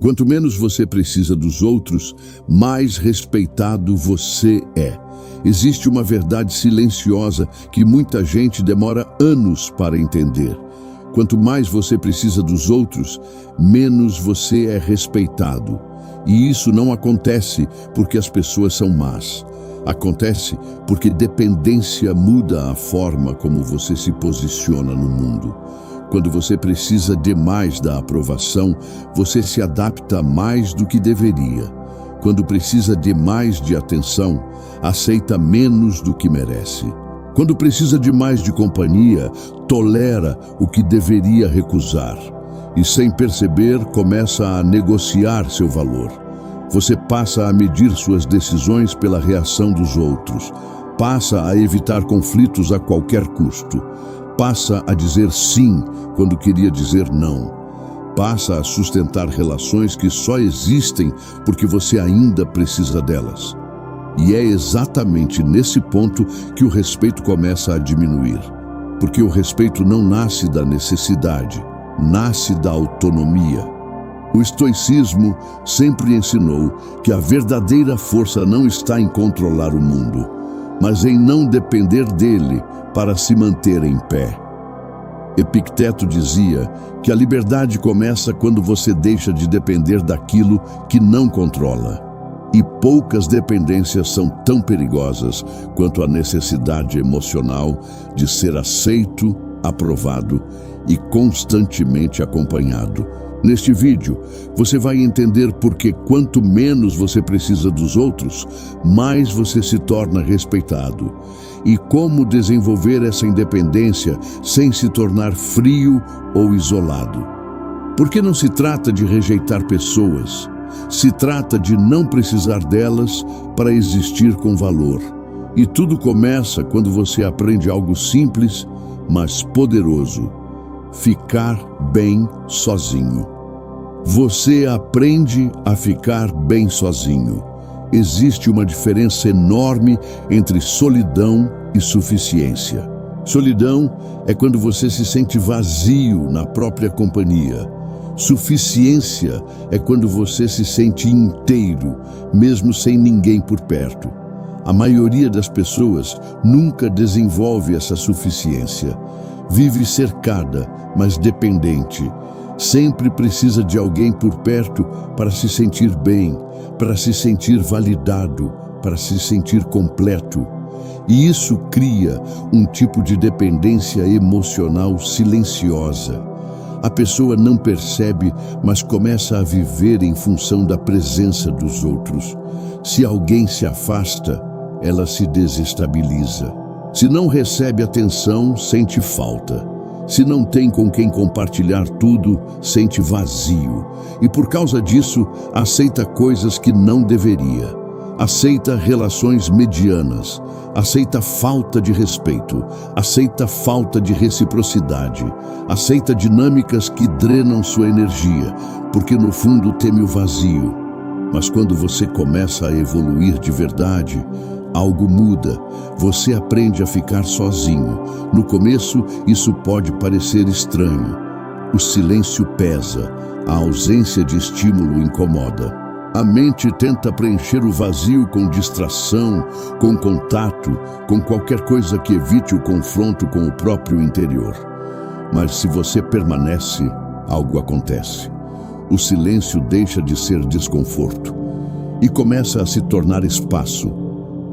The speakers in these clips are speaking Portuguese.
Quanto menos você precisa dos outros, mais respeitado você é. Existe uma verdade silenciosa que muita gente demora anos para entender. Quanto mais você precisa dos outros, menos você é respeitado. E isso não acontece porque as pessoas são más. Acontece porque dependência muda a forma como você se posiciona no mundo. Quando você precisa demais da aprovação, você se adapta mais do que deveria. Quando precisa demais de atenção, aceita menos do que merece. Quando precisa demais de companhia, tolera o que deveria recusar. E sem perceber, começa a negociar seu valor. Você passa a medir suas decisões pela reação dos outros. Passa a evitar conflitos a qualquer custo. Passa a dizer sim quando queria dizer não. Passa a sustentar relações que só existem porque você ainda precisa delas. E é exatamente nesse ponto que o respeito começa a diminuir. Porque o respeito não nasce da necessidade, nasce da autonomia. O estoicismo sempre ensinou que a verdadeira força não está em controlar o mundo, mas em não depender dele para se manter em pé. Epicteto dizia que a liberdade começa quando você deixa de depender daquilo que não controla. E poucas dependências são tão perigosas quanto a necessidade emocional de ser aceito, aprovado e constantemente acompanhado. Neste vídeo, você vai entender por que quanto menos você precisa dos outros, mais você se torna respeitado. E como desenvolver essa independência sem se tornar frio ou isolado. Porque não se trata de rejeitar pessoas, se trata de não precisar delas para existir com valor. E tudo começa quando você aprende algo simples, mas poderoso: ficar bem sozinho. Você aprende a ficar bem sozinho. Existe uma diferença enorme entre solidão e suficiência. Solidão é quando você se sente vazio na própria companhia. Suficiência é quando você se sente inteiro, mesmo sem ninguém por perto. A maioria das pessoas nunca desenvolve essa suficiência. Vive cercada, mas dependente. Sempre precisa de alguém por perto para se sentir bem, para se sentir validado, para se sentir completo. E isso cria um tipo de dependência emocional silenciosa. A pessoa não percebe, mas começa a viver em função da presença dos outros. Se alguém se afasta, ela se desestabiliza. Se não recebe atenção, sente falta. Se não tem com quem compartilhar tudo, sente vazio. E por causa disso, aceita coisas que não deveria. Aceita relações medianas. Aceita falta de respeito. Aceita falta de reciprocidade. Aceita dinâmicas que drenam sua energia, porque no fundo teme o vazio. Mas quando você começa a evoluir de verdade, algo muda. Você aprende a ficar sozinho. No começo, isso pode parecer estranho. O silêncio pesa, a ausência de estímulo incomoda. A mente tenta preencher o vazio com distração, com contato, com qualquer coisa que evite o confronto com o próprio interior. Mas se você permanece, algo acontece. O silêncio deixa de ser desconforto e começa a se tornar espaço.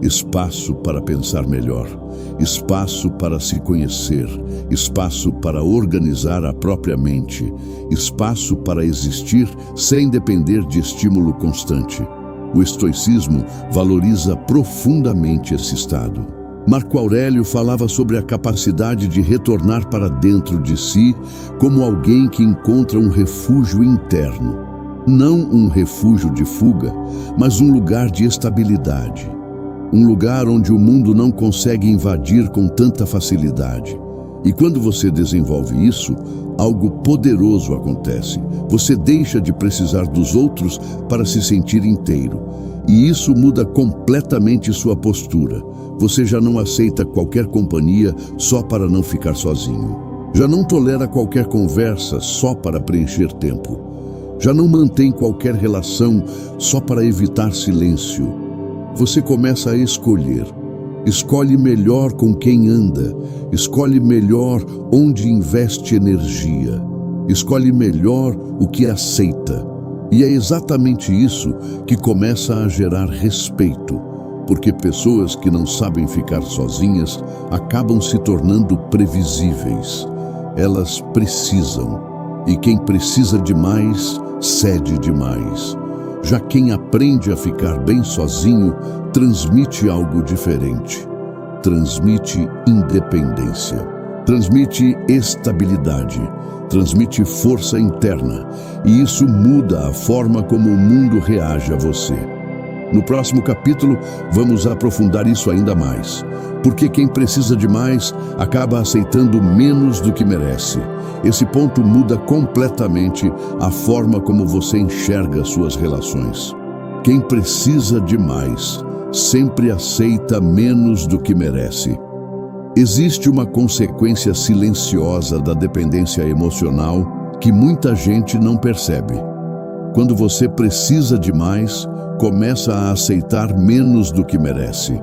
Espaço para pensar melhor, espaço para se conhecer, espaço para organizar a própria mente, espaço para existir sem depender de estímulo constante. O estoicismo valoriza profundamente esse estado. Marco Aurélio falava sobre a capacidade de retornar para dentro de si como alguém que encontra um refúgio interno. Não um refúgio de fuga, mas um lugar de estabilidade. Um lugar onde o mundo não consegue invadir com tanta facilidade. E quando você desenvolve isso, algo poderoso acontece. Você deixa de precisar dos outros para se sentir inteiro. E isso muda completamente sua postura. Você já não aceita qualquer companhia só para não ficar sozinho. Já não tolera qualquer conversa só para preencher tempo. Já não mantém qualquer relação só para evitar silêncio. Você começa a escolher. Escolhe melhor com quem anda. Escolhe melhor onde investe energia. Escolhe melhor o que aceita. E é exatamente isso que começa a gerar respeito, porque pessoas que não sabem ficar sozinhas acabam se tornando previsíveis. Elas precisam, e quem precisa demais, cede demais. Já quem aprende a ficar bem sozinho, transmite algo diferente. Transmite independência. Transmite estabilidade. Transmite força interna. E isso muda a forma como o mundo reage a você. No próximo capítulo, vamos aprofundar isso ainda mais. Porque quem precisa demais acaba aceitando menos do que merece. Esse ponto muda completamente a forma como você enxerga suas relações. Quem precisa demais sempre aceita menos do que merece. Existe uma consequência silenciosa da dependência emocional que muita gente não percebe. Quando você precisa demais, começa a aceitar menos do que merece.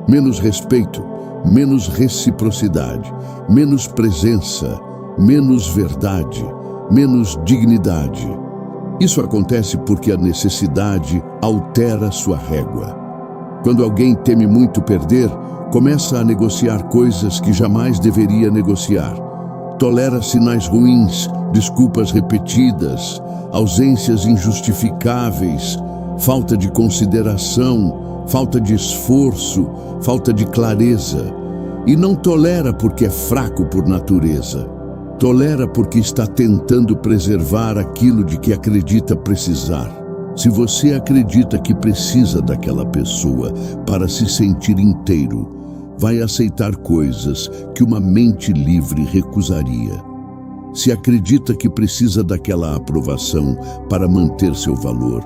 Menos respeito, menos reciprocidade, menos presença, menos verdade, menos dignidade. Isso acontece porque a necessidade altera sua régua. Quando alguém teme muito perder, começa a negociar coisas que jamais deveria negociar. Tolera sinais ruins, desculpas repetidas, ausências injustificáveis, falta de consideração, falta de esforço, falta de clareza. E não tolera porque é fraco por natureza. Tolera porque está tentando preservar aquilo de que acredita precisar. Se você acredita que precisa daquela pessoa para se sentir inteiro, vai aceitar coisas que uma mente livre recusaria. Se acredita que precisa daquela aprovação para manter seu valor,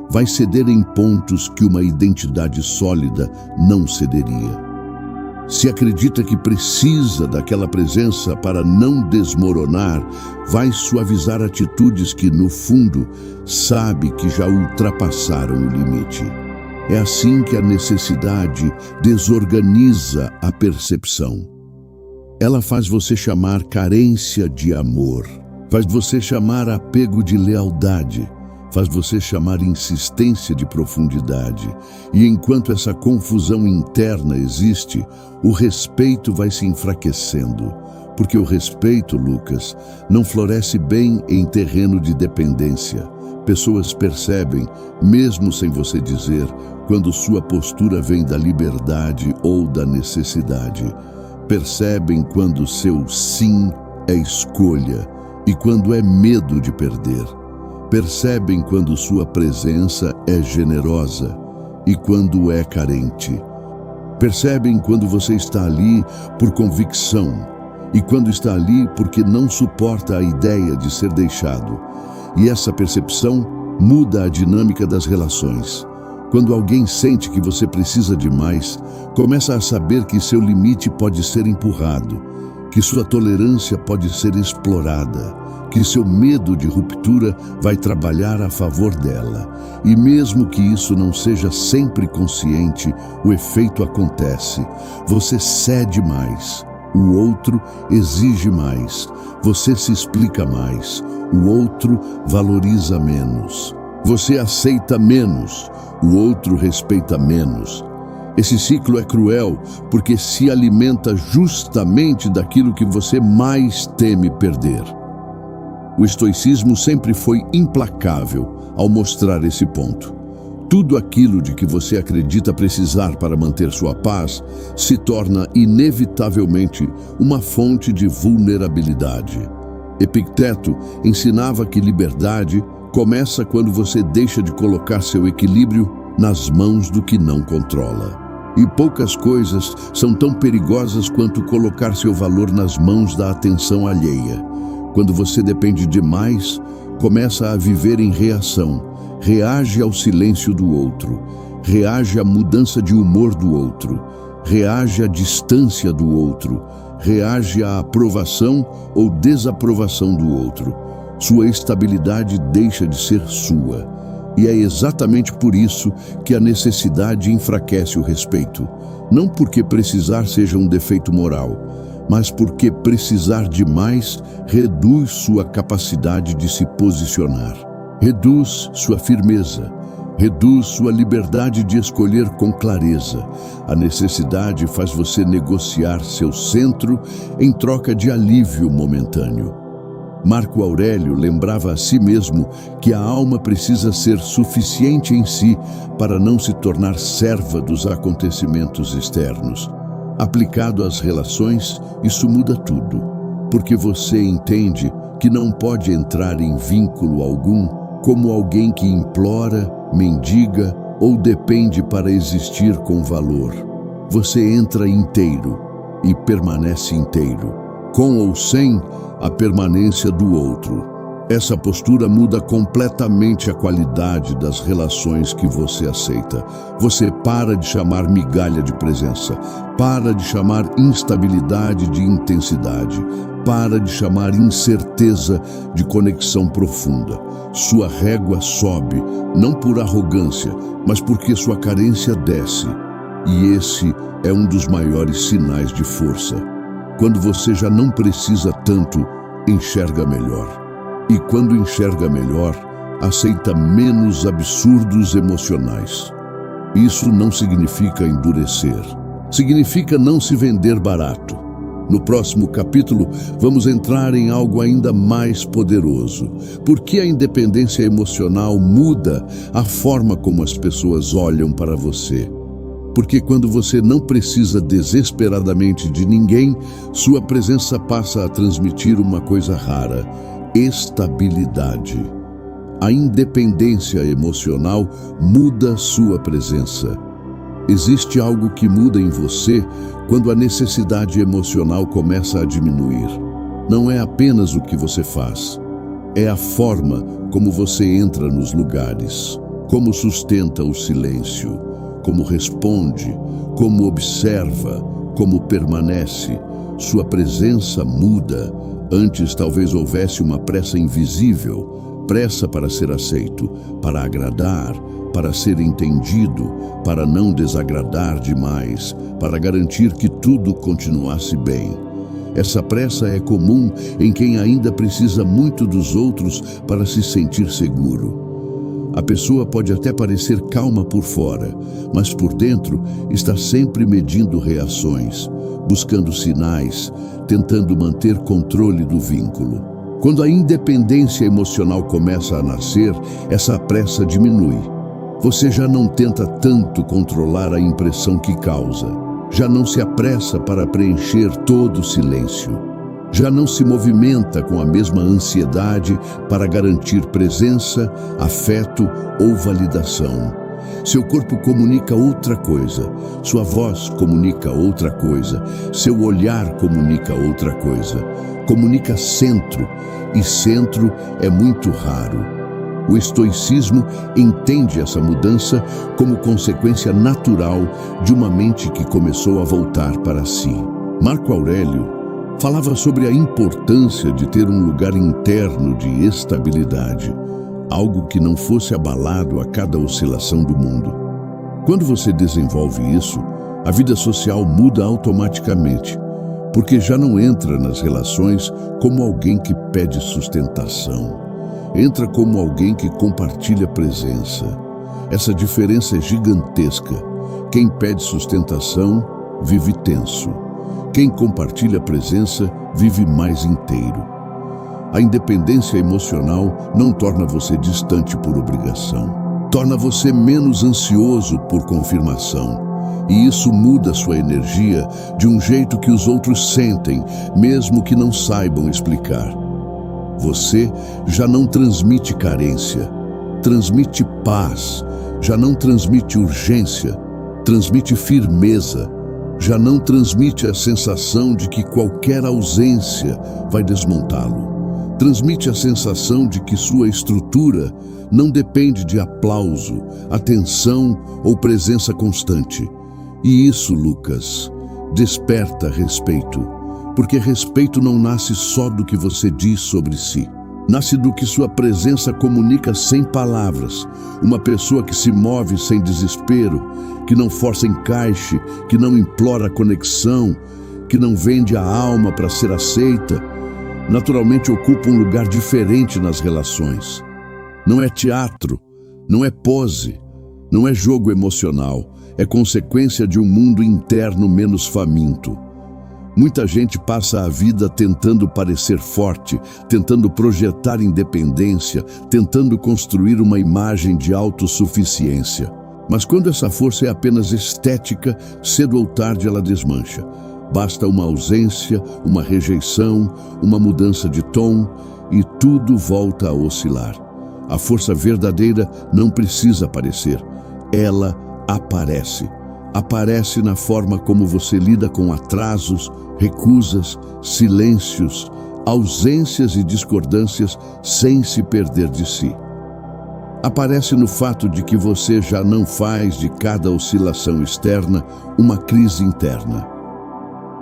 vai ceder em pontos que uma identidade sólida não cederia. Se acredita que precisa daquela presença para não desmoronar, vai suavizar atitudes que, no fundo, sabe que já ultrapassaram o limite. É assim que a necessidade desorganiza a percepção. Ela faz você chamar carência de amor, faz você chamar apego de lealdade, faz você chamar insistência de profundidade. E enquanto essa confusão interna existe, o respeito vai se enfraquecendo. Porque o respeito, Lucas, não floresce bem em terreno de dependência. Pessoas percebem, mesmo sem você dizer, quando sua postura vem da liberdade ou da necessidade. Percebem quando seu sim é escolha e quando é medo de perder. Percebem quando sua presença é generosa e quando é carente. Percebem quando você está ali por convicção e quando está ali porque não suporta a ideia de ser deixado. E essa percepção muda a dinâmica das relações. Quando alguém sente que você precisa demais, começa a saber que seu limite pode ser empurrado, que sua tolerância pode ser explorada, que seu medo de ruptura vai trabalhar a favor dela. E mesmo que isso não seja sempre consciente, o efeito acontece. Você cede mais, o outro exige mais, você se explica mais, o outro valoriza menos. Você aceita menos, o outro respeita menos. Esse ciclo é cruel porque se alimenta justamente daquilo que você mais teme perder. O estoicismo sempre foi implacável ao mostrar esse ponto. Tudo aquilo de que você acredita precisar para manter sua paz se torna inevitavelmente uma fonte de vulnerabilidade. Epicteto ensinava que liberdade começa quando você deixa de colocar seu equilíbrio nas mãos do que não controla. E poucas coisas são tão perigosas quanto colocar seu valor nas mãos da atenção alheia. Quando você depende demais, começa a viver em reação, reage ao silêncio do outro, reage à mudança de humor do outro, reage à distância do outro, reage à aprovação ou desaprovação do outro. Sua estabilidade deixa de ser sua. E é exatamente por isso que a necessidade enfraquece o respeito. Não porque precisar seja um defeito moral, mas porque precisar demais reduz sua capacidade de se posicionar. Reduz sua firmeza. Reduz sua liberdade de escolher com clareza. A necessidade faz você negociar seu centro em troca de alívio momentâneo. Marco Aurélio lembrava a si mesmo que a alma precisa ser suficiente em si para não se tornar serva dos acontecimentos externos. Aplicado às relações, isso muda tudo, porque você entende que não pode entrar em vínculo algum como alguém que implora, mendiga ou depende para existir com valor. Você entra inteiro e permanece inteiro, com ou sem a permanência do outro. Essa postura muda completamente a qualidade das relações que você aceita. Você para de chamar migalha de presença, para de chamar instabilidade de intensidade, para de chamar incerteza de conexão profunda. Sua régua sobe, não por arrogância, mas porque sua carência desce. E esse é um dos maiores sinais de força. Quando você já não precisa tanto, enxerga melhor. E quando enxerga melhor, aceita menos absurdos emocionais. Isso não significa endurecer. Significa não se vender barato. No próximo capítulo, vamos entrar em algo ainda mais poderoso. Por que a independência emocional muda a forma como as pessoas olham para você? Porque quando você não precisa desesperadamente de ninguém, sua presença passa a transmitir uma coisa rara: estabilidade. A independência emocional muda sua presença. Existe algo que muda em você quando a necessidade emocional começa a diminuir. Não é apenas o que você faz, é a forma como você entra nos lugares, como sustenta o silêncio, como responde, como observa, como permanece. Sua presença muda. Antes talvez houvesse uma pressa invisível, pressa para ser aceito, para agradar, para ser entendido, para não desagradar demais, para garantir que tudo continuasse bem. Essa pressa é comum em quem ainda precisa muito dos outros para se sentir seguro. A pessoa pode até parecer calma por fora, mas por dentro está sempre medindo reações, buscando sinais, tentando manter controle do vínculo. Quando a independência emocional começa a nascer, essa pressa diminui. Você já não tenta tanto controlar a impressão que causa. Já não se apressa para preencher todo o silêncio. Já não se movimenta com a mesma ansiedade para garantir presença, afeto ou validação. Seu corpo comunica outra coisa, sua voz comunica outra coisa, seu olhar comunica outra coisa. Comunica centro, e centro é muito raro. O estoicismo entende essa mudança como consequência natural de uma mente que começou a voltar para si. Marco Aurélio falava sobre a importância de ter um lugar interno de estabilidade, algo que não fosse abalado a cada oscilação do mundo. Quando você desenvolve isso, a vida social muda automaticamente, porque já não entra nas relações como alguém que pede sustentação. Entra como alguém que compartilha presença. Essa diferença é gigantesca. Quem pede sustentação vive tenso. Quem compartilha presença vive mais inteiro. A independência emocional não torna você distante por obrigação. Torna você menos ansioso por confirmação. E isso muda sua energia de um jeito que os outros sentem, mesmo que não saibam explicar. Você já não transmite carência, transmite paz, já não transmite urgência, transmite firmeza, já não transmite a sensação de que qualquer ausência vai desmontá-lo. Transmite a sensação de que sua estrutura não depende de aplauso, atenção ou presença constante. E isso, Lucas, desperta respeito, porque respeito não nasce só do que você diz sobre si. Nasce do que sua presença comunica sem palavras. Uma pessoa que se move sem desespero, que não força encaixe, que não implora conexão, que não vende a alma para ser aceita, naturalmente ocupa um lugar diferente nas relações. Não é teatro, não é pose, não é jogo emocional, é consequência de um mundo interno menos faminto. Muita gente passa a vida tentando parecer forte, tentando projetar independência, tentando construir uma imagem de autossuficiência. Mas quando essa força é apenas estética, cedo ou tarde ela desmancha. Basta uma ausência, uma rejeição, uma mudança de tom e tudo volta a oscilar. A força verdadeira não precisa aparecer, ela aparece. Aparece na forma como você lida com atrasos, recusas, silêncios, ausências e discordâncias sem se perder de si. Aparece no fato de que você já não faz de cada oscilação externa uma crise interna.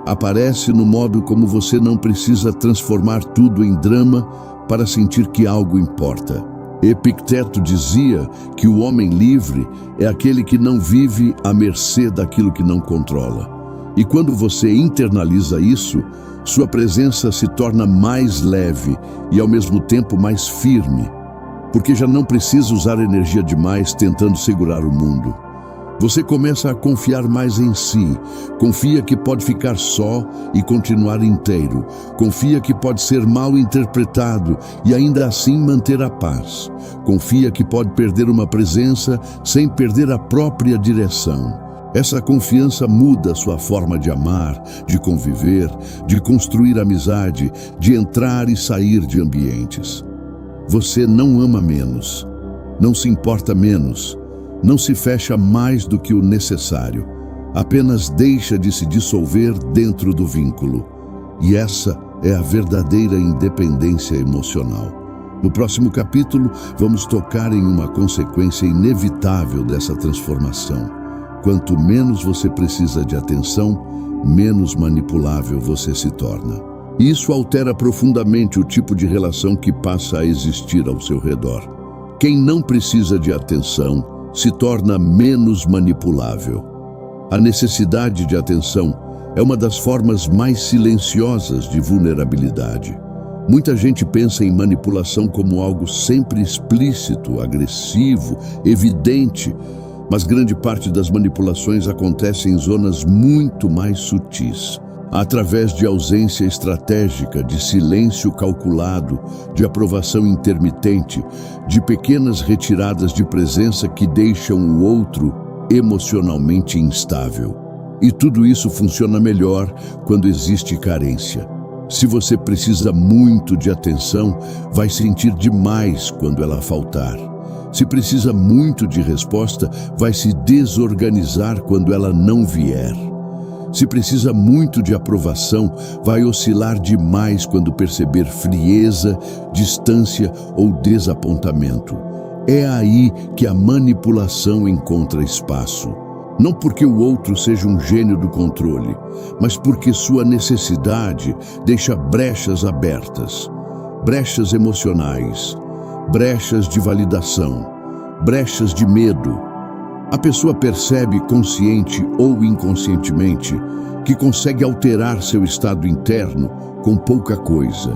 Aparece no modo como você não precisa transformar tudo em drama para sentir que algo importa. Epicteto dizia que o homem livre é aquele que não vive à mercê daquilo que não controla. E quando você internaliza isso, sua presença se torna mais leve e ao mesmo tempo mais firme, porque já não precisa usar energia demais tentando segurar o mundo. Você começa a confiar mais em si, confia que pode ficar só e continuar inteiro, confia que pode ser mal interpretado e ainda assim manter a paz, confia que pode perder uma presença sem perder a própria direção. Essa confiança muda sua forma de amar, de conviver, de construir amizade, de entrar e sair de ambientes. Você não ama menos, não se importa menos, não se fecha mais do que o necessário, apenas deixa de se dissolver dentro do vínculo. E essa é a verdadeira independência emocional. No próximo capítulo, vamos tocar em uma consequência inevitável dessa transformação. Quanto menos você precisa de atenção, menos manipulável você se torna. Isso altera profundamente o tipo de relação que passa a existir ao seu redor. Quem não precisa de atenção se torna menos manipulável. A necessidade de atenção é uma das formas mais silenciosas de vulnerabilidade. Muita gente pensa em manipulação como algo sempre explícito, agressivo, evidente, mas grande parte das manipulações acontece em zonas muito mais sutis. Através de ausência estratégica, de silêncio calculado, de aprovação intermitente, de pequenas retiradas de presença que deixam o outro emocionalmente instável. E tudo isso funciona melhor quando existe carência. Se você precisa muito de atenção, vai sentir demais quando ela faltar. Se precisa muito de resposta, vai se desorganizar quando ela não vier. Se precisa muito de aprovação, vai oscilar demais quando perceber frieza, distância ou desapontamento. É aí que a manipulação encontra espaço. Não porque o outro seja um gênio do controle, mas porque sua necessidade deixa brechas abertas, brechas emocionais, brechas de validação, brechas de medo. A pessoa percebe, consciente ou inconscientemente, que consegue alterar seu estado interno com pouca coisa.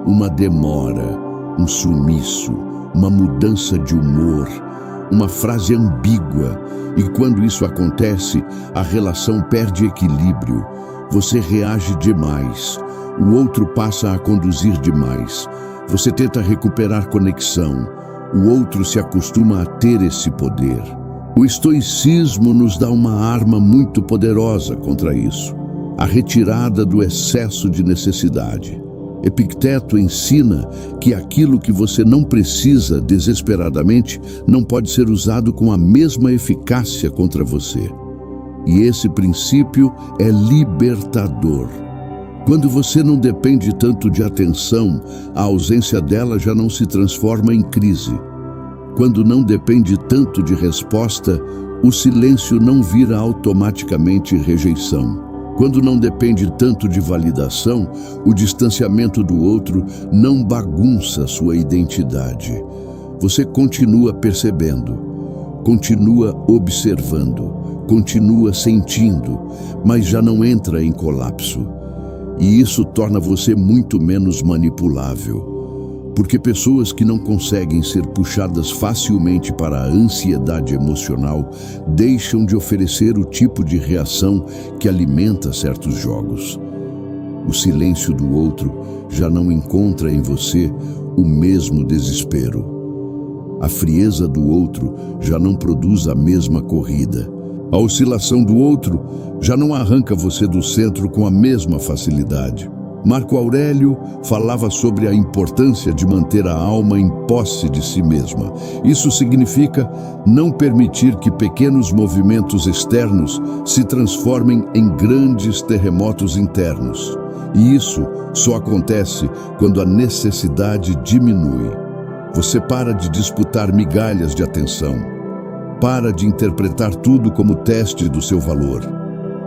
Uma demora, um sumiço, uma mudança de humor, uma frase ambígua. E quando isso acontece, a relação perde equilíbrio. Você reage demais. O outro passa a conduzir demais. Você tenta recuperar conexão. O outro se acostuma a ter esse poder. O estoicismo nos dá uma arma muito poderosa contra isso: a retirada do excesso de necessidade. Epicteto ensina que aquilo que você não precisa desesperadamente não pode ser usado com a mesma eficácia contra você. E esse princípio é libertador. Quando você não depende tanto de atenção, a ausência dela já não se transforma em crise. Quando não depende tanto de resposta, o silêncio não vira automaticamente rejeição. Quando não depende tanto de validação, o distanciamento do outro não bagunça sua identidade. Você continua percebendo, continua observando, continua sentindo, mas já não entra em colapso. E isso torna você muito menos manipulável. Porque pessoas que não conseguem ser puxadas facilmente para a ansiedade emocional deixam de oferecer o tipo de reação que alimenta certos jogos. O silêncio do outro já não encontra em você o mesmo desespero. A frieza do outro já não produz a mesma corrida. A oscilação do outro já não arranca você do centro com a mesma facilidade. Marco Aurélio falava sobre a importância de manter a alma em posse de si mesma. Isso significa não permitir que pequenos movimentos externos se transformem em grandes terremotos internos. E isso só acontece quando a necessidade diminui. Você para de disputar migalhas de atenção. Para de interpretar tudo como teste do seu valor.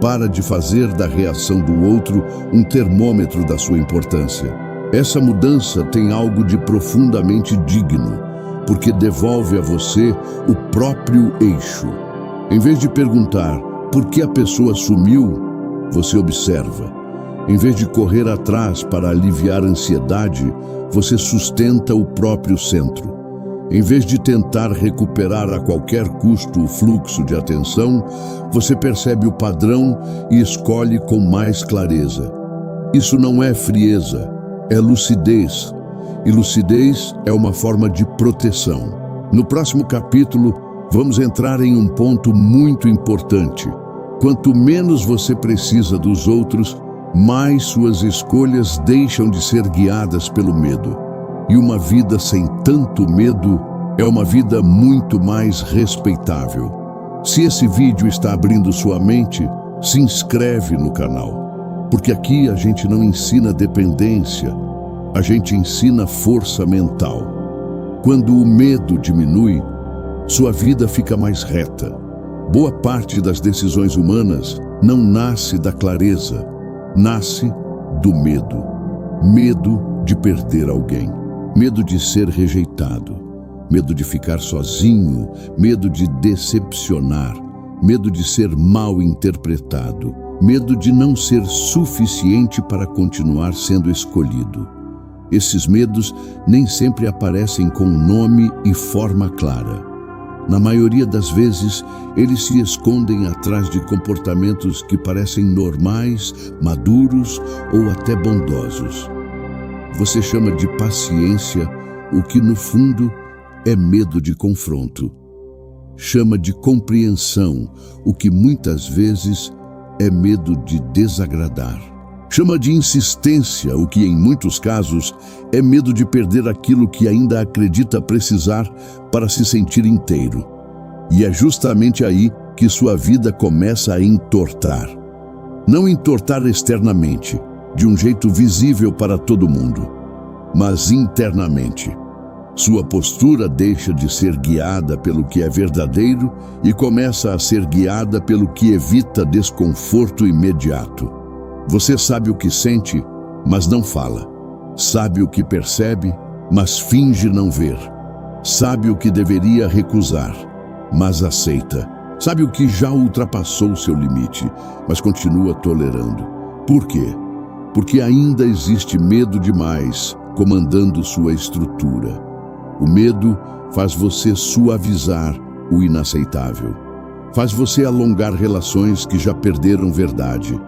Para de fazer da reação do outro um termômetro da sua importância. Essa mudança tem algo de profundamente digno, porque devolve a você o próprio eixo. Em vez de perguntar por que a pessoa sumiu, você observa. Em vez de correr atrás para aliviar a ansiedade, você sustenta o próprio centro. Em vez de tentar recuperar a qualquer custo o fluxo de atenção, você percebe o padrão e escolhe com mais clareza. Isso não é frieza, é lucidez. E lucidez é uma forma de proteção. No próximo capítulo, vamos entrar em um ponto muito importante. Quanto menos você precisa dos outros, mais suas escolhas deixam de ser guiadas pelo medo. E uma vida sem tanto medo é uma vida muito mais respeitável. Se esse vídeo está abrindo sua mente, se inscreve no canal. Porque aqui a gente não ensina dependência, a gente ensina força mental. Quando o medo diminui, sua vida fica mais reta. Boa parte das decisões humanas não nasce da clareza, nasce do medo. Medo de perder alguém. Medo de ser rejeitado, medo de ficar sozinho, medo de decepcionar, medo de ser mal interpretado, medo de não ser suficiente para continuar sendo escolhido. Esses medos nem sempre aparecem com nome e forma clara. Na maioria das vezes, eles se escondem atrás de comportamentos que parecem normais, maduros ou até bondosos. Você chama de paciência o que, no fundo, é medo de confronto. Chama de compreensão o que, muitas vezes, é medo de desagradar. Chama de insistência o que, em muitos casos, é medo de perder aquilo que ainda acredita precisar para se sentir inteiro. E é justamente aí que sua vida começa a entortar. Não entortar externamente, de um jeito visível para todo mundo, mas internamente. Sua postura deixa de ser guiada pelo que é verdadeiro e começa a ser guiada pelo que evita desconforto imediato. Você sabe o que sente, mas não fala. Sabe o que percebe, mas finge não ver. Sabe o que deveria recusar, mas aceita. Sabe o que já ultrapassou seu limite, mas continua tolerando. Por quê? Porque ainda existe medo demais comandando sua estrutura. O medo faz você suavizar o inaceitável. Faz você alongar relações que já perderam verdade.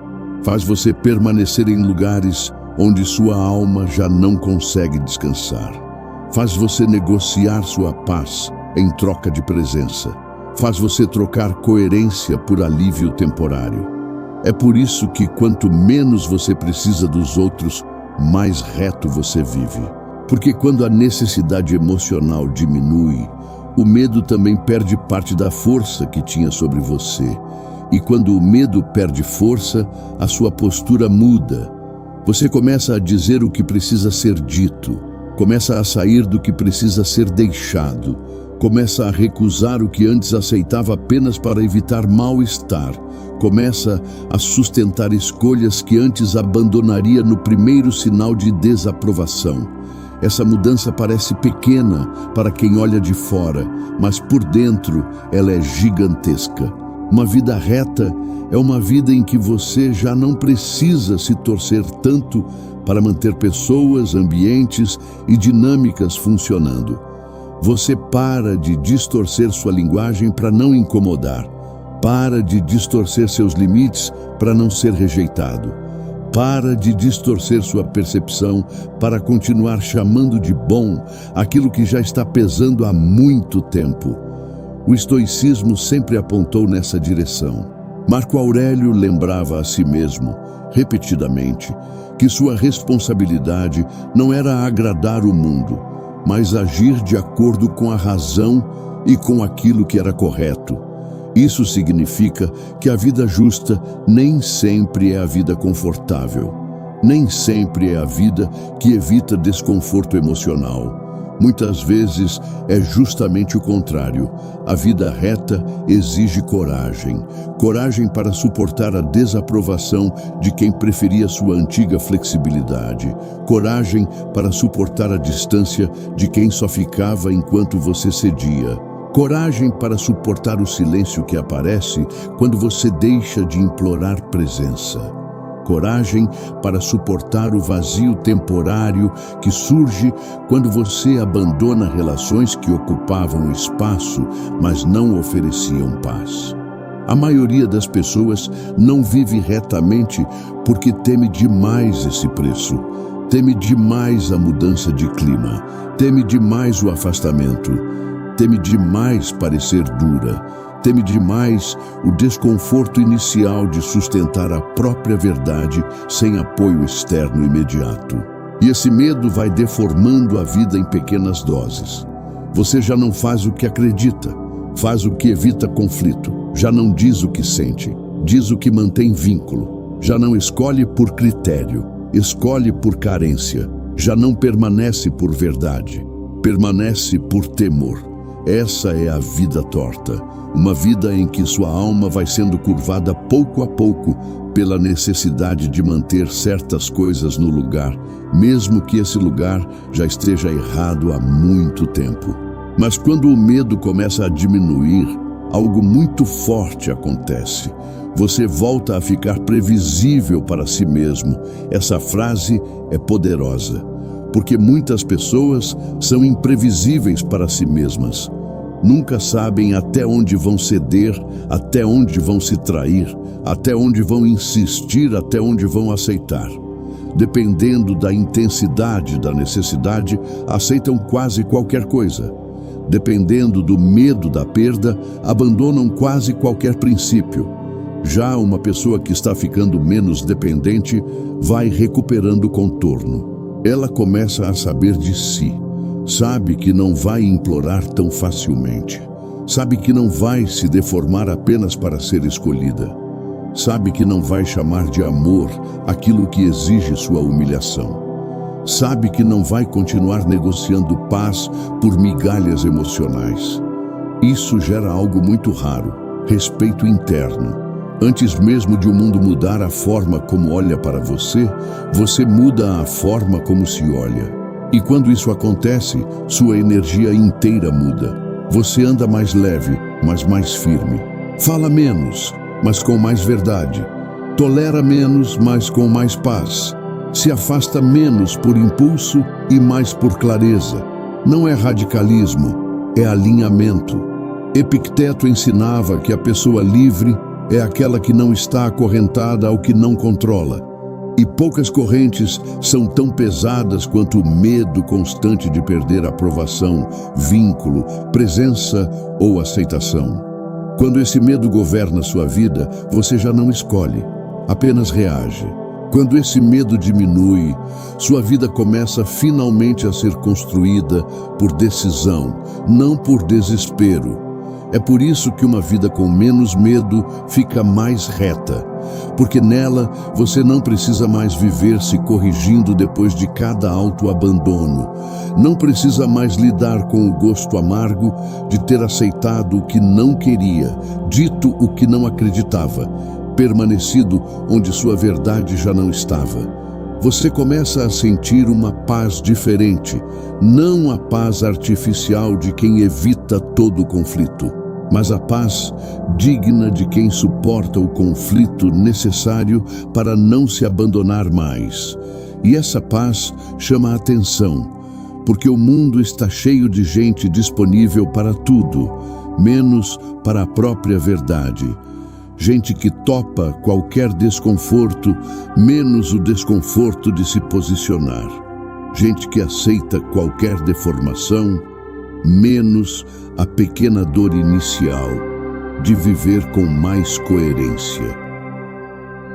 Faz você permanecer em lugares onde sua alma já não consegue descansar. Faz você negociar sua paz em troca de presença. Faz você trocar coerência por alívio temporário. É por isso que quanto menos você precisa dos outros, mais reto você vive. Porque quando a necessidade emocional diminui, o medo também perde parte da força que tinha sobre você. E quando o medo perde força, a sua postura muda. Você começa a dizer o que precisa ser dito, começa a sair do que precisa ser deixado, começa a recusar o que antes aceitava apenas para evitar mal-estar, Começa a sustentar escolhas que antes abandonaria no primeiro sinal de desaprovação. Essa mudança parece pequena para quem olha de fora, mas por dentro ela é gigantesca. Uma vida reta é uma vida em que você já não precisa se torcer tanto para manter pessoas, ambientes e dinâmicas funcionando. Você para de distorcer sua linguagem para não incomodar. Para de distorcer seus limites para não ser rejeitado. Para de distorcer sua percepção para continuar chamando de bom aquilo que já está pesando há muito tempo. O estoicismo sempre apontou nessa direção. Marco Aurélio lembrava a si mesmo, repetidamente, que sua responsabilidade não era agradar o mundo, mas agir de acordo com a razão e com aquilo que era correto. Isso significa que a vida justa nem sempre é a vida confortável. Nem sempre é a vida que evita desconforto emocional. Muitas vezes é justamente o contrário. A vida reta exige coragem. Coragem para suportar a desaprovação de quem preferia sua antiga flexibilidade. Coragem para suportar a distância de quem só ficava enquanto você cedia. Coragem para suportar o silêncio que aparece quando você deixa de implorar presença. Coragem para suportar o vazio temporário que surge quando você abandona relações que ocupavam espaço, mas não ofereciam paz. A maioria das pessoas não vive retamente porque teme demais esse preço. Teme demais a mudança de clima. Teme demais o afastamento. Teme demais parecer dura, teme demais o desconforto inicial de sustentar a própria verdade sem apoio externo imediato. E esse medo vai deformando a vida em pequenas doses. Você já não faz o que acredita, faz o que evita conflito, já não diz o que sente, diz o que mantém vínculo, já não escolhe por critério, escolhe por carência, já não permanece por verdade, permanece por temor. Essa é a vida torta, uma vida em que sua alma vai sendo curvada pouco a pouco pela necessidade de manter certas coisas no lugar, mesmo que esse lugar já esteja errado há muito tempo. Mas quando o medo começa a diminuir, algo muito forte acontece. Você volta a ficar previsível para si mesmo. Essa frase é poderosa. Porque muitas pessoas são imprevisíveis para si mesmas. Nunca sabem até onde vão ceder, até onde vão se trair, até onde vão insistir, até onde vão aceitar. Dependendo da intensidade da necessidade, aceitam quase qualquer coisa. Dependendo do medo da perda, abandonam quase qualquer princípio. Já uma pessoa que está ficando menos dependente vai recuperando o contorno. Ela começa a saber de si, sabe que não vai implorar tão facilmente, sabe que não vai se deformar apenas para ser escolhida, sabe que não vai chamar de amor aquilo que exige sua humilhação, sabe que não vai continuar negociando paz por migalhas emocionais. Isso gera algo muito raro, respeito interno. Antes mesmo de o mundo mudar a forma como olha para você, você muda a forma como se olha. E quando isso acontece, sua energia inteira muda. Você anda mais leve, mas mais firme. Fala menos, mas com mais verdade. Tolera menos, mas com mais paz. Se afasta menos por impulso e mais por clareza. Não é radicalismo, é alinhamento. Epicteto ensinava que a pessoa livre é aquela que não está acorrentada ao que não controla. E poucas correntes são tão pesadas quanto o medo constante de perder aprovação, vínculo, presença ou aceitação. Quando esse medo governa sua vida, você já não escolhe, apenas reage. Quando esse medo diminui, sua vida começa finalmente a ser construída por decisão, não por desespero. É por isso que uma vida com menos medo fica mais reta, porque nela você não precisa mais viver se corrigindo depois de cada autoabandono. Não precisa mais lidar com o gosto amargo de ter aceitado o que não queria, dito o que não acreditava permanecido onde sua verdade já não estava. Você começa a sentir uma paz diferente, não a paz artificial de quem evita todo o conflito, mas a paz digna de quem suporta o conflito necessário para não se abandonar mais. E essa paz chama a atenção, porque o mundo está cheio de gente disponível para tudo, menos para a própria verdade. Gente que topa qualquer desconforto, menos o desconforto de se posicionar. Gente que aceita qualquer deformação, menos a pequena dor inicial de viver com mais coerência.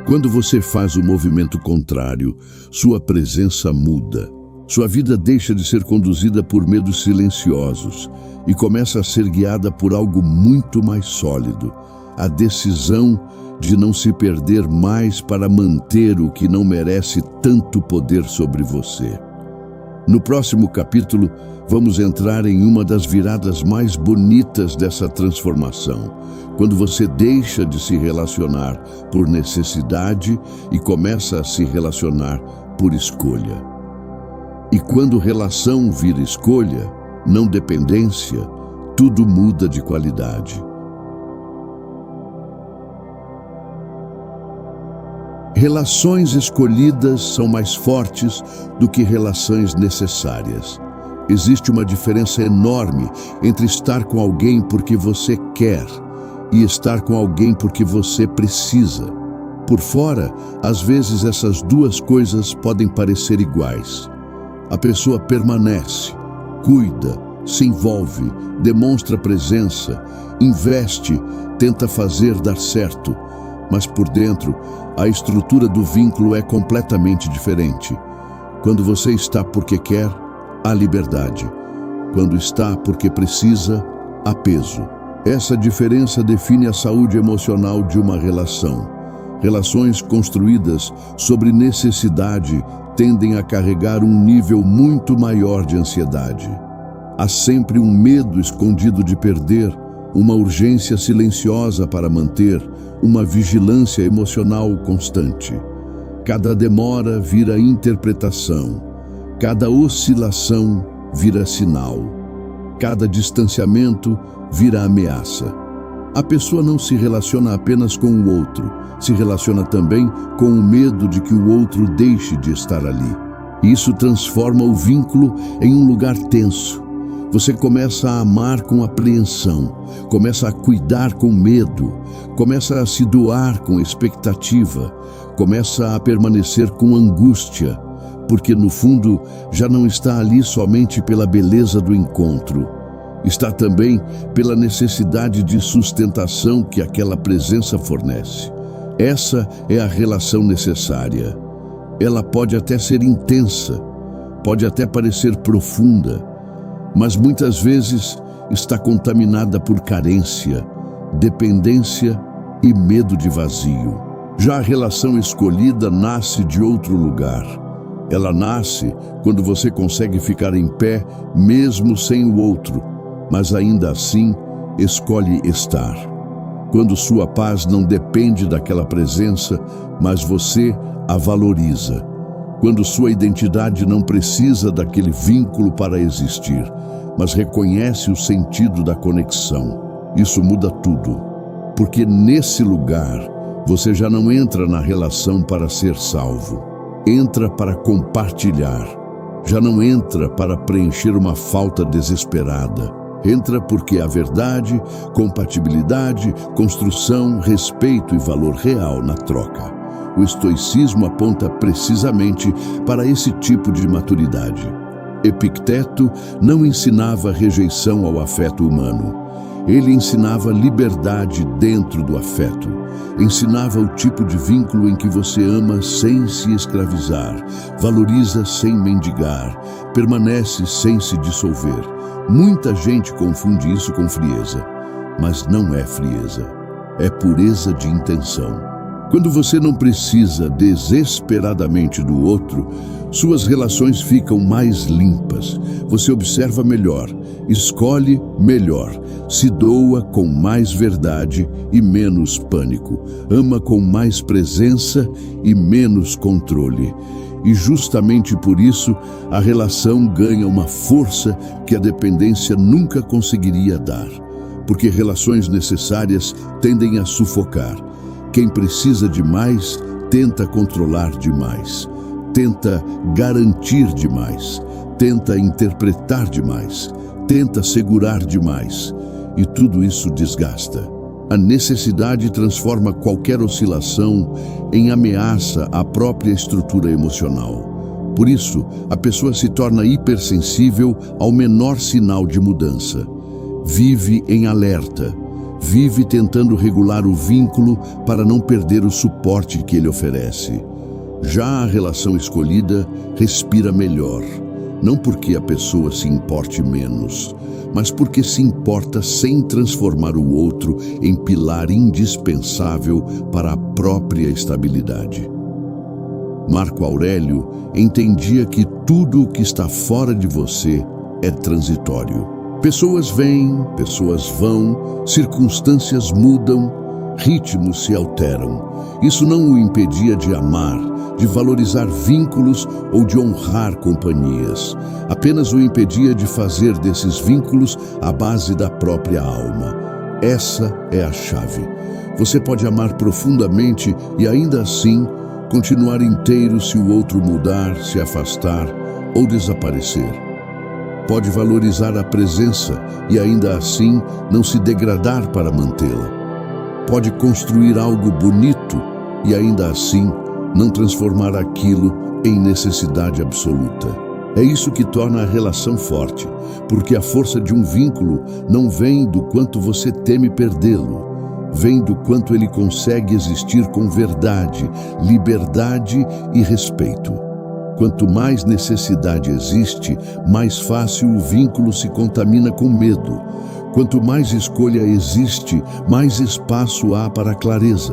Quando você faz o movimento contrário, sua presença muda. Sua vida deixa de ser conduzida por medos silenciosos e começa a ser guiada por algo muito mais sólido. A decisão de não se perder mais para manter o que não merece tanto poder sobre você. No próximo capítulo, vamos entrar em uma das viradas mais bonitas dessa transformação, quando você deixa de se relacionar por necessidade e começa a se relacionar por escolha. E quando relação vira escolha, não dependência, tudo muda de qualidade. Relações escolhidas são mais fortes do que relações necessárias. Existe uma diferença enorme entre estar com alguém porque você quer e estar com alguém porque você precisa. Por fora, às vezes essas duas coisas podem parecer iguais. A pessoa permanece, cuida, se envolve, demonstra presença, investe, tenta fazer dar certo. Mas por dentro, a estrutura do vínculo é completamente diferente. Quando você está porque quer, há liberdade. Quando está porque precisa, há peso. Essa diferença define a saúde emocional de uma relação. Relações construídas sobre necessidade tendem a carregar um nível muito maior de ansiedade. Há sempre um medo escondido de perder, uma urgência silenciosa para manter, uma vigilância emocional constante. Cada demora vira interpretação, cada oscilação vira sinal, cada distanciamento vira ameaça. A pessoa não se relaciona apenas com o outro, se relaciona também com o medo de que o outro deixe de estar ali. Isso transforma o vínculo em um lugar tenso. Você começa a amar com apreensão, começa a cuidar com medo, começa a se doar com expectativa, começa a permanecer com angústia, porque no fundo já não está ali somente pela beleza do encontro, está também pela necessidade de sustentação que aquela presença fornece. Essa é a relação necessária. Ela pode até ser intensa, pode até parecer profunda, mas muitas vezes está contaminada por carência, dependência e medo de vazio. Já a relação escolhida nasce de outro lugar. Ela nasce quando você consegue ficar em pé mesmo sem o outro, mas ainda assim escolhe estar. Quando sua paz não depende daquela presença, mas você a valoriza. Quando sua identidade não precisa daquele vínculo para existir, mas reconhece o sentido da conexão. Isso muda tudo, porque nesse lugar você já não entra na relação para ser salvo, entra para compartilhar. Já não entra para preencher uma falta desesperada. Entra porque há verdade, compatibilidade, construção, respeito e valor real na troca. O estoicismo aponta precisamente para esse tipo de maturidade. Epicteto não ensinava rejeição ao afeto humano. Ele ensinava liberdade dentro do afeto. Ensinava o tipo de vínculo em que você ama sem se escravizar, valoriza sem mendigar, permanece sem se dissolver. Muita gente confunde isso com frieza, mas não é frieza. É pureza de intenção. Quando você não precisa desesperadamente do outro, suas relações ficam mais limpas. Você observa melhor, escolhe melhor, se doa com mais verdade e menos pânico, ama com mais presença e menos controle. E justamente por isso, a relação ganha uma força que a dependência nunca conseguiria dar. Porque relações necessárias tendem a sufocar. Quem precisa de mais, tenta controlar demais, tenta garantir demais, tenta interpretar demais, tenta segurar demais. E tudo isso desgasta. A necessidade transforma qualquer oscilação em ameaça à própria estrutura emocional. Por isso, a pessoa se torna hipersensível ao menor sinal de mudança. Vive em alerta. Vive tentando regular o vínculo para não perder o suporte que ele oferece. Já a relação escolhida respira melhor, não porque a pessoa se importe menos, mas porque se importa sem transformar o outro em pilar indispensável para a própria estabilidade. Marco Aurélio entendia que tudo o que está fora de você é transitório. Pessoas vêm, pessoas vão, circunstâncias mudam, ritmos se alteram. Isso não o impedia de amar, de valorizar vínculos ou de honrar companhias. Apenas o impedia de fazer desses vínculos a base da própria alma. Essa é a chave. Você pode amar profundamente e ainda assim continuar inteiro se o outro mudar, se afastar ou desaparecer. Pode valorizar a presença e ainda assim não se degradar para mantê-la. Pode construir algo bonito e ainda assim não transformar aquilo em necessidade absoluta. É isso que torna a relação forte, porque a força de um vínculo não vem do quanto você teme perdê-lo, vem do quanto ele consegue existir com verdade, liberdade e respeito. Quanto mais necessidade existe, mais fácil o vínculo se contamina com medo. Quanto mais escolha existe, mais espaço há para a clareza.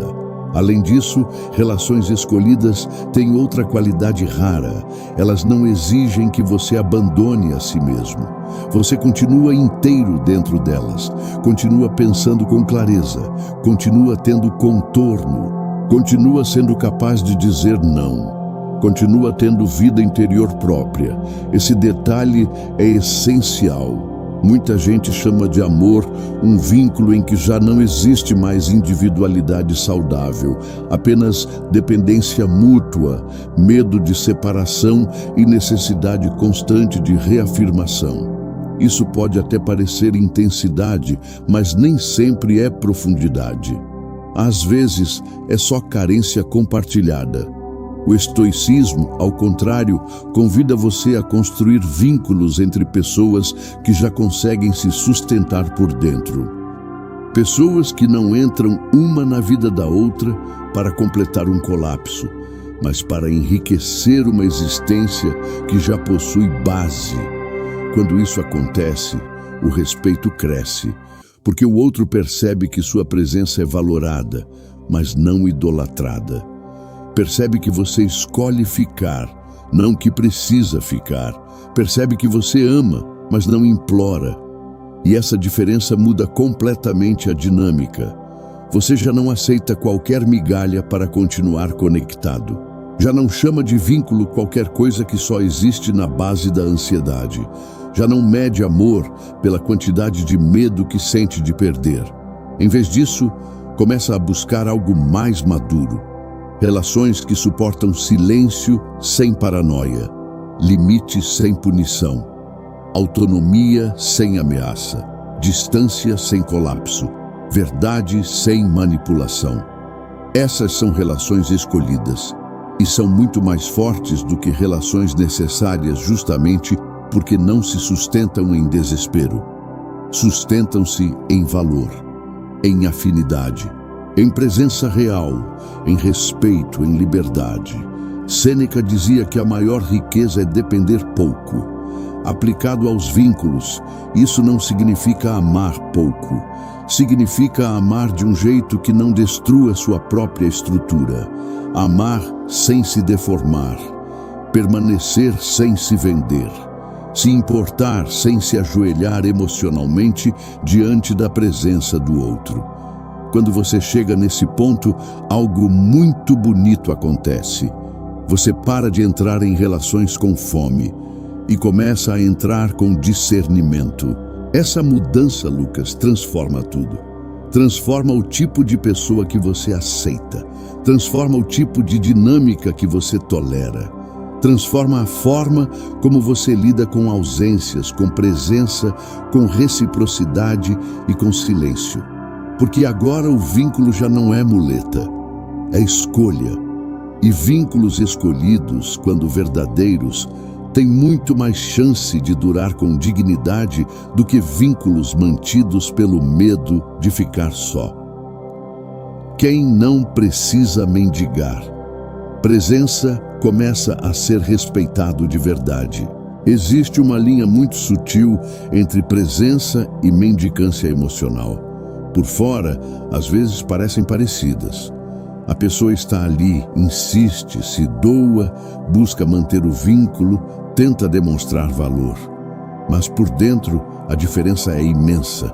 Além disso, relações escolhidas têm outra qualidade rara. Elas não exigem que você abandone a si mesmo. Você continua inteiro dentro delas, continua pensando com clareza, continua tendo contorno, continua sendo capaz de dizer não. Continua tendo vida interior própria. Esse detalhe é essencial. Muita gente chama de amor um vínculo em que já não existe mais individualidade saudável, apenas dependência mútua, medo de separação e necessidade constante de reafirmação. Isso pode até parecer intensidade, mas nem sempre é profundidade. Às vezes, é só carência compartilhada. O estoicismo, ao contrário, convida você a construir vínculos entre pessoas que já conseguem se sustentar por dentro. Pessoas que não entram uma na vida da outra para completar um colapso, mas para enriquecer uma existência que já possui base. Quando isso acontece, o respeito cresce, porque o outro percebe que sua presença é valorada, mas não idolatrada. Percebe que você escolhe ficar, não que precisa ficar. Percebe que você ama, mas não implora. E essa diferença muda completamente a dinâmica. Você já não aceita qualquer migalha para continuar conectado. Já não chama de vínculo qualquer coisa que só existe na base da ansiedade. Já não mede amor pela quantidade de medo que sente de perder. Em vez disso, começa a buscar algo mais maduro. Relações que suportam silêncio sem paranoia, limites sem punição, autonomia sem ameaça, distância sem colapso, verdade sem manipulação. Essas são relações escolhidas e são muito mais fortes do que relações necessárias justamente porque não se sustentam em desespero. Sustentam-se em valor, em afinidade, em presença real, em respeito, em liberdade. Sêneca dizia que a maior riqueza é depender pouco. Aplicado aos vínculos, isso não significa amar pouco. significa amar de um jeito que não destrua sua própria estrutura, amar sem se deformar, permanecer sem se vender, se importar sem se ajoelhar emocionalmente diante da presença do outro. Quando você chega nesse ponto, algo muito bonito acontece. Você para de entrar em relações com fome e começa a entrar com discernimento. Essa mudança, Lucas, transforma tudo. Transforma o tipo de pessoa que você aceita. Transforma o tipo de dinâmica que você tolera. Transforma a forma como você lida com ausências, com presença, com reciprocidade e com silêncio. Porque agora o vínculo já não é muleta, é escolha. E vínculos escolhidos, quando verdadeiros, têm muito mais chance de durar com dignidade do que vínculos mantidos pelo medo de ficar só. Quem não precisa mendigar? Presença começa a ser respeitado de verdade. Existe uma linha muito sutil entre presença e mendicância emocional. Por fora, às vezes parecem parecidas. A pessoa está ali, insiste, se doa, busca manter o vínculo, tenta demonstrar valor. Mas por dentro, a diferença é imensa.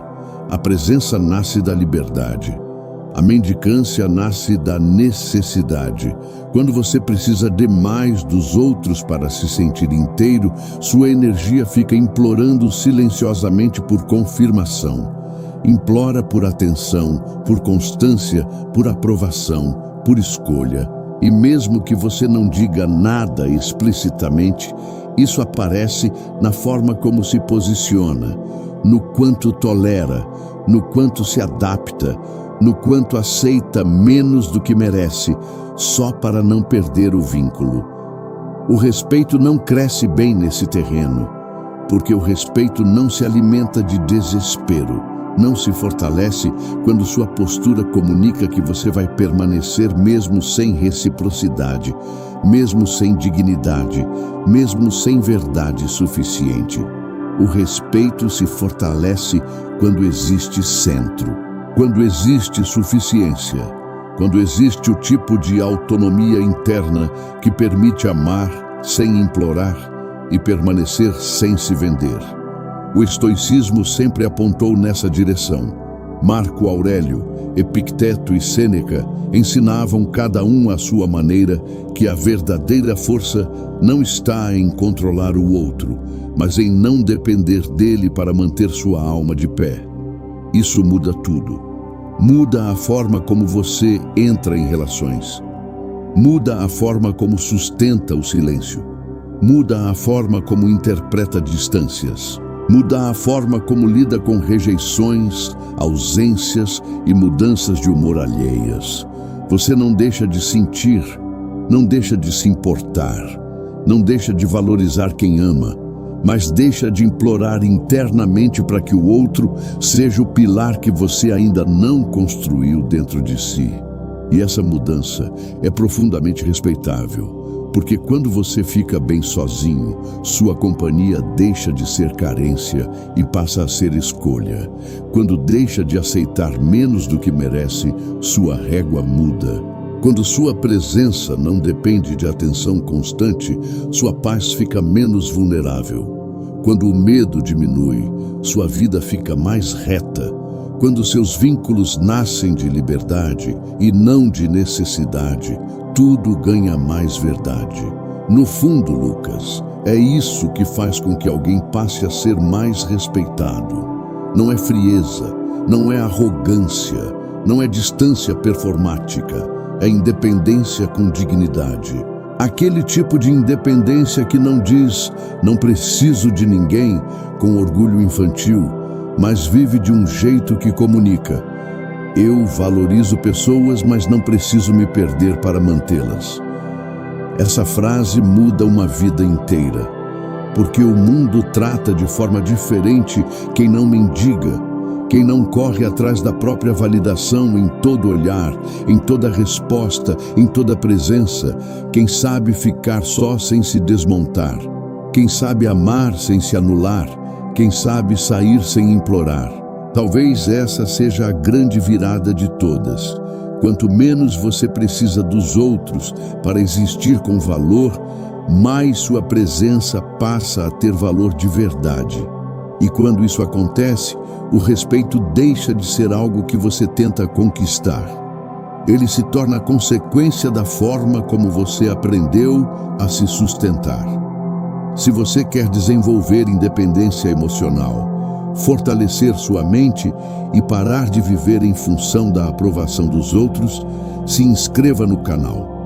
A presença nasce da liberdade. A mendicância nasce da necessidade. Quando você precisa demais dos outros para se sentir inteiro, sua energia fica implorando silenciosamente por confirmação. Implora por atenção, por constância, por aprovação, por escolha. E mesmo que você não diga nada explicitamente, isso aparece na forma como se posiciona, no quanto tolera, no quanto se adapta, no quanto aceita menos do que merece, só para não perder o vínculo. O respeito não cresce bem nesse terreno, porque o respeito não se alimenta de desespero. Não se fortalece quando sua postura comunica que você vai permanecer mesmo sem reciprocidade, mesmo sem dignidade, mesmo sem verdade suficiente. O respeito se fortalece quando existe centro, quando existe suficiência, quando existe o tipo de autonomia interna que permite amar sem implorar e permanecer sem se vender. O estoicismo sempre apontou nessa direção. Marco Aurélio, Epicteto e Sêneca ensinavam cada um à sua maneira que a verdadeira força não está em controlar o outro, mas em não depender dele para manter sua alma de pé. Isso muda tudo. Muda a forma como você entra em relações. Muda a forma como sustenta o silêncio. Muda a forma como interpreta distâncias. Muda a forma como lida com rejeições, ausências e mudanças de humor alheias. Você não deixa de sentir, não deixa de se importar, não deixa de valorizar quem ama, mas deixa de implorar internamente para que o outro seja o pilar que você ainda não construiu dentro de si. E essa mudança é profundamente respeitável. Porque quando você fica bem sozinho, sua companhia deixa de ser carência e passa a ser escolha. Quando deixa de aceitar menos do que merece, sua régua muda. Quando sua presença não depende de atenção constante, sua paz fica menos vulnerável. Quando o medo diminui, sua vida fica mais reta. Quando seus vínculos nascem de liberdade e não de necessidade, tudo ganha mais verdade. No fundo, Lucas, é isso que faz com que alguém passe a ser mais respeitado. Não é frieza, não é arrogância, não é distância performática, é independência com dignidade. Aquele tipo de independência que não diz "não preciso de ninguém" com orgulho infantil, mas vive de um jeito que comunica: eu valorizo pessoas, mas não preciso me perder para mantê-las. Essa frase muda uma vida inteira, porque o mundo trata de forma diferente quem não mendiga, quem não corre atrás da própria validação em todo olhar, em toda resposta, em toda presença, quem sabe ficar só sem se desmontar, quem sabe amar sem se anular, quem sabe sair sem implorar. Talvez essa seja a grande virada de todas. Quanto menos você precisa dos outros para existir com valor, mais sua presença passa a ter valor de verdade. E quando isso acontece, o respeito deixa de ser algo que você tenta conquistar. Ele se torna a consequência da forma como você aprendeu a se sustentar. Se você quer desenvolver independência emocional, fortalecer sua mente e parar de viver em função da aprovação dos outros, se inscreva no canal.